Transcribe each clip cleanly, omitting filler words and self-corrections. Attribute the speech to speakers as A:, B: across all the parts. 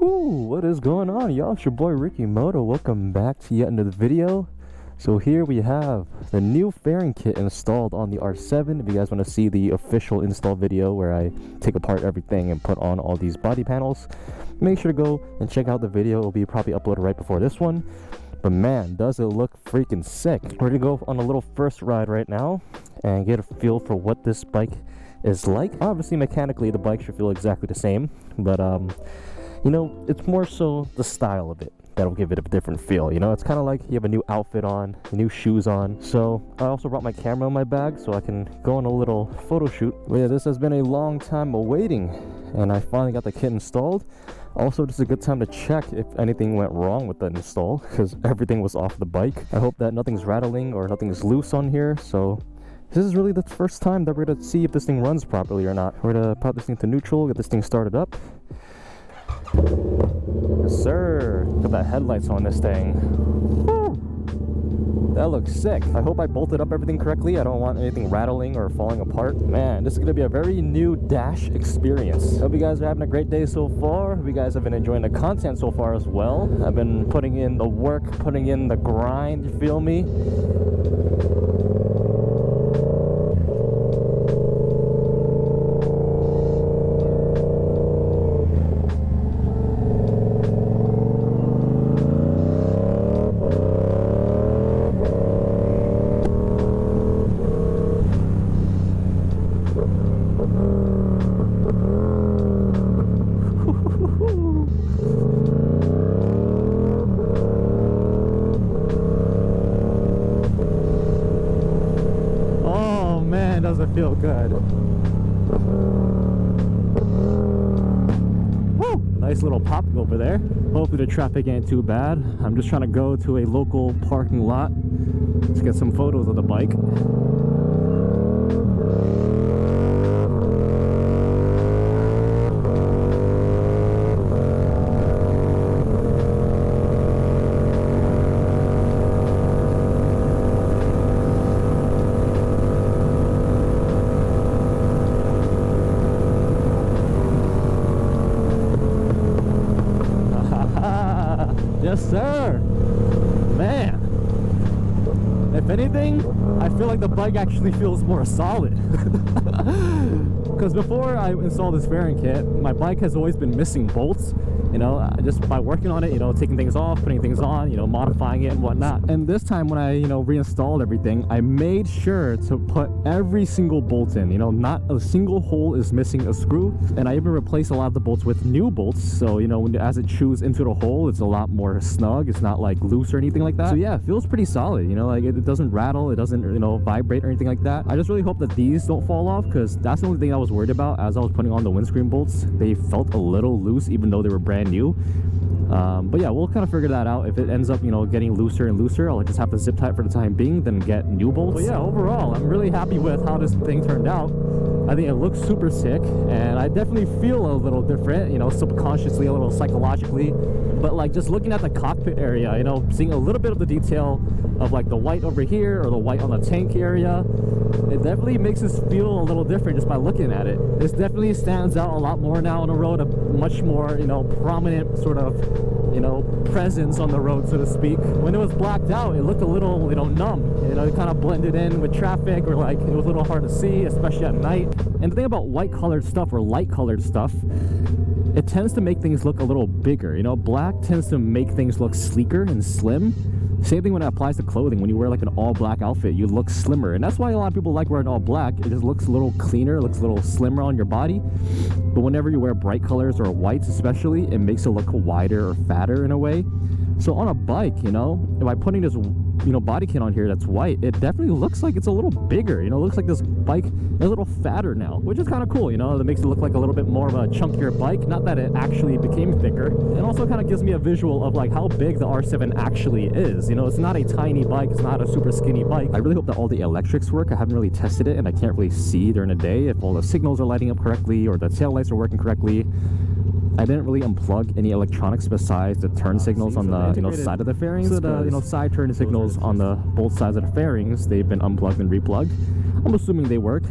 A: Woo, what is going on, y'all? It's your boy RickyMoto. Welcome back to yet another video. So here we have the new fairing kit installed on the R7. If you guys want to see the official install video where I take apart everything and put on all these body panels, make sure to go and check out the video. It'll be probably uploaded right before this one. But man, does it look freaking sick. We're gonna go on a little first ride right now and get a feel for what this bike is like. Obviously mechanically the bike should feel exactly the same, but you know, it's more so the style of it that'll give it a different feel. You know, it's kind of like you have a new outfit on, new shoes on. So I also brought my camera in my bag so I can go on a little photo shoot. But yeah, this has been a long time awaiting and I finally got the kit installed. Also, this is a good time to check if anything went wrong with the install because everything was off the bike. I hope that nothing's rattling or nothing's loose on here. So this is really the first time that we're gonna see if this thing runs properly or not. We're gonna pop this thing to neutral, get this thing started up. Yes sir, look at that headlights on this thing. Woo! That looks sick. I hope I bolted up everything correctly. I don't want anything rattling or falling apart. Man, this is gonna be a very new dash experience. Hope you guys are having a great day so far. Hope you guys have been enjoying the content so far as well. I've been putting in the work, putting in the grind, you feel me? Doesn't feel good. Woo! Nice little pop over there. Hopefully the traffic ain't too bad. I'm just trying to go to a local parking lot to get some photos of the bike. Yes sir, man. If anything, I feel like the bike actually feels more solid. Because before I installed this fairing kit, my bike has always been missing bolts. You know, just by working on it, you know, taking things off, putting things on, you know, modifying it and whatnot. And this time when I, you know, reinstalled everything, I made sure to put every single bolt in. You know, not a single hole is missing a screw. And I even replaced a lot of the bolts with new bolts. So, you know, as it chews into the hole, it's a lot more snug. It's not like loose or anything like that. So yeah, it feels pretty solid. You know, like it doesn't rattle, it doesn't, you know, vibrate or anything like that. I just really hope that these don't fall off because that's the only thing I was worried about as I was putting on the windscreen bolts. They felt a little loose even though they were brand new. But yeah, we'll kind of figure that out. If it ends up, you know, getting looser and looser, I'll just have to zip tie for the time being, then get new bolts. But yeah, overall, I'm really happy with how this thing turned out. I think it looks super sick, and I definitely feel a little different, you know, subconsciously, a little psychologically. But like just looking at the cockpit area, you know, seeing a little bit of the detail of like the white over here or the white on the tank area, it definitely makes us feel a little different just by looking at it. This definitely stands out a lot more now on the road, a much more, you know, prominent sort of, you know, presence on the road, so to speak. When it was blacked out, it looked a little, you know, numb. You know, it kind of blended in with traffic, or like it was a little hard to see, especially at night. And the thing about white colored stuff or light colored stuff, it tends to make things look a little bigger. You know, black tends to make things look sleeker and slim. Same thing when it applies to clothing. When you wear like an all black outfit, you look slimmer, and that's why a lot of people like wearing all black. It just looks a little cleaner, looks a little slimmer on your body. But whenever you wear bright colors or whites especially, it makes it look wider or fatter in a way. So on a bike, you know, by putting this, you know, body kit on here that's white, it definitely looks like it's a little bigger. You know, it looks like this bike is a little fatter now, which is kind of cool. You know, that makes it look like a little bit more of a chunkier bike. Not that it actually became thicker. It also kind of gives me a visual of like how big the R7 actually is. You know, it's not a tiny bike, it's not a super skinny bike. I really hope that all the electrics work. I haven't really tested it, and I can't really see during the day if all the signals are lighting up correctly or the tail lights are working correctly. I didn't really unplug any electronics besides the turn signals on the, you know, side of the fairings. So the, you know, side turn signals on the both sides of the fairings, they've been unplugged and replugged. I'm assuming they work.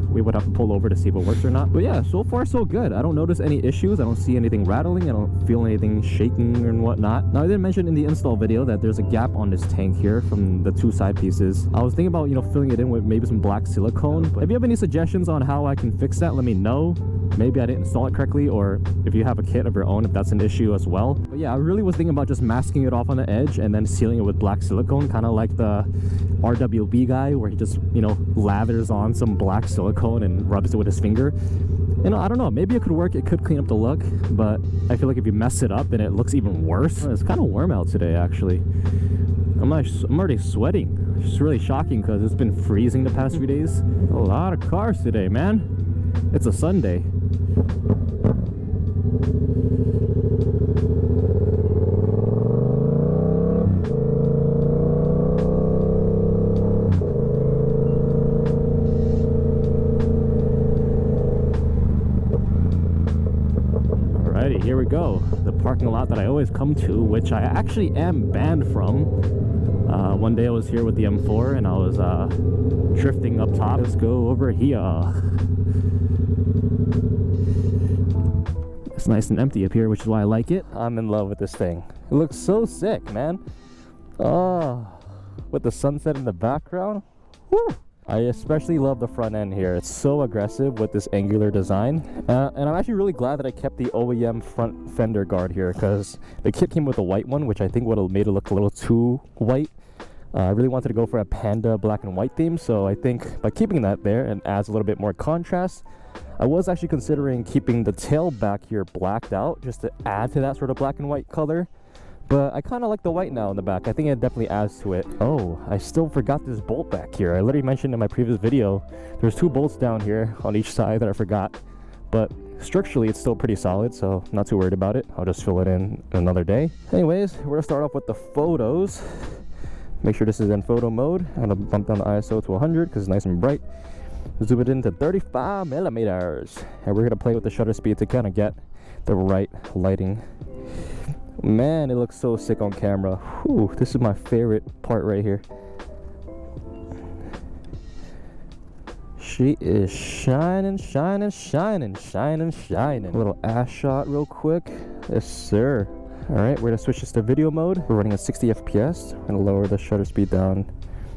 A: We would have to pull over to see if it works or not. But yeah, so far so good. I don't notice any issues. I don't see anything rattling. I don't feel anything shaking and whatnot. Now, I did mention in the install video that there's a gap on this tank here from the two side pieces. I was thinking about, you know, filling it in with maybe some black silicone. But if you have any suggestions on how I can fix that, let me know. Maybe I didn't install it correctly, or if you have a kit of your own, if that's an issue as well. But yeah, I really was thinking about just masking it off on the edge and then sealing it with black silicone, kind of like the RWB guy, where he just, you know, lathers on some black silicone and rubs it with his finger. You know, I don't know, maybe it could work, it could clean up the look, but I feel like if you mess it up then it looks even worse. It's kind of warm out today, actually. I'm already sweating. It's really shocking because it's been freezing the past few days. A lot of cars today, man. It's a Sunday. Alrighty, here we go. The parking lot that I always come to, which I actually am banned from. One day I was here with the M4 and I was drifting up top. Let's go over here. It's nice and empty up here, which is why I like it. I'm in love with this thing. It looks so sick, man. Oh, with the sunset in the background. Woo! I especially love the front end here. It's so aggressive with this angular design. And I'm actually really glad that I kept the OEM front fender guard here, because the kit came with a white one, which I think would have made it look a little too white. I really wanted to go for a panda black and white theme, so I think by keeping that there and adds a little bit more contrast. I was actually considering keeping the tail back here blacked out just to add to that sort of black and white color. But I kind of like the white now in the back. I think it definitely adds to it. Oh, I still forgot this bolt back here. I literally mentioned in my previous video, there's 2 bolts down here on each side that I forgot. But structurally, it's still pretty solid, so I'm not too worried about it. I'll just fill it in another day. Anyways, we're gonna start off with the photos. Make sure this is in photo mode. I'm gonna bump down the ISO to 100 because it's nice and bright. Zoom it into 35 millimeters. And we're gonna play with the shutter speed to kind of get the right lighting. Man, it looks so sick on camera. Whew, this is my favorite part right here. She is shining, shining, shining, shining, shining. A little ass shot real quick. Yes, sir. All right, we're gonna switch this to video mode. We're running at 60 FPS. We're gonna lower the shutter speed down.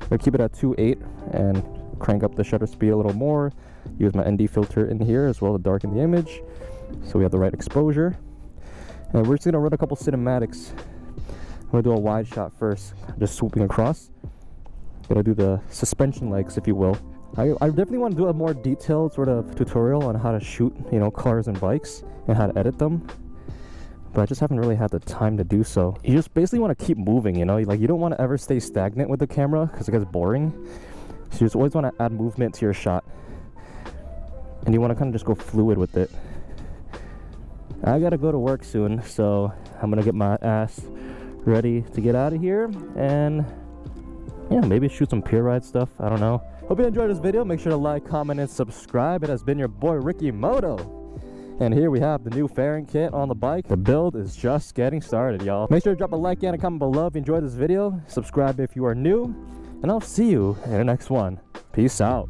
A: We're gonna keep it at 2.8 and crank up the shutter speed a little more. Use my ND filter in here as well to darken the image, so we have the right exposure. And we're just gonna run a couple cinematics. I'm gonna do a wide shot first, just swooping across. Gonna do the suspension legs, if you will. I definitely want to do a more detailed sort of tutorial on how to shoot, you know, cars and bikes and how to edit them. But I just haven't really had the time to do so. You just basically want to keep moving, you know? Like, you don't want to ever stay stagnant with the camera because it gets boring. So you just always want to add movement to your shot. And you want to kind of just go fluid with it. I gotta go to work soon, so I'm gonna get my ass ready to get out of here. And yeah, maybe shoot some pure ride stuff. I don't know. Hope you enjoyed this video. Make sure to like, comment, and subscribe. It has been your boy RickyMoto. And here we have the new fairing kit on the bike. The build is just getting started, y'all. Make sure to drop a like and a comment below if you enjoyed this video. Subscribe if you are new. And I'll see you in the next one. Peace out.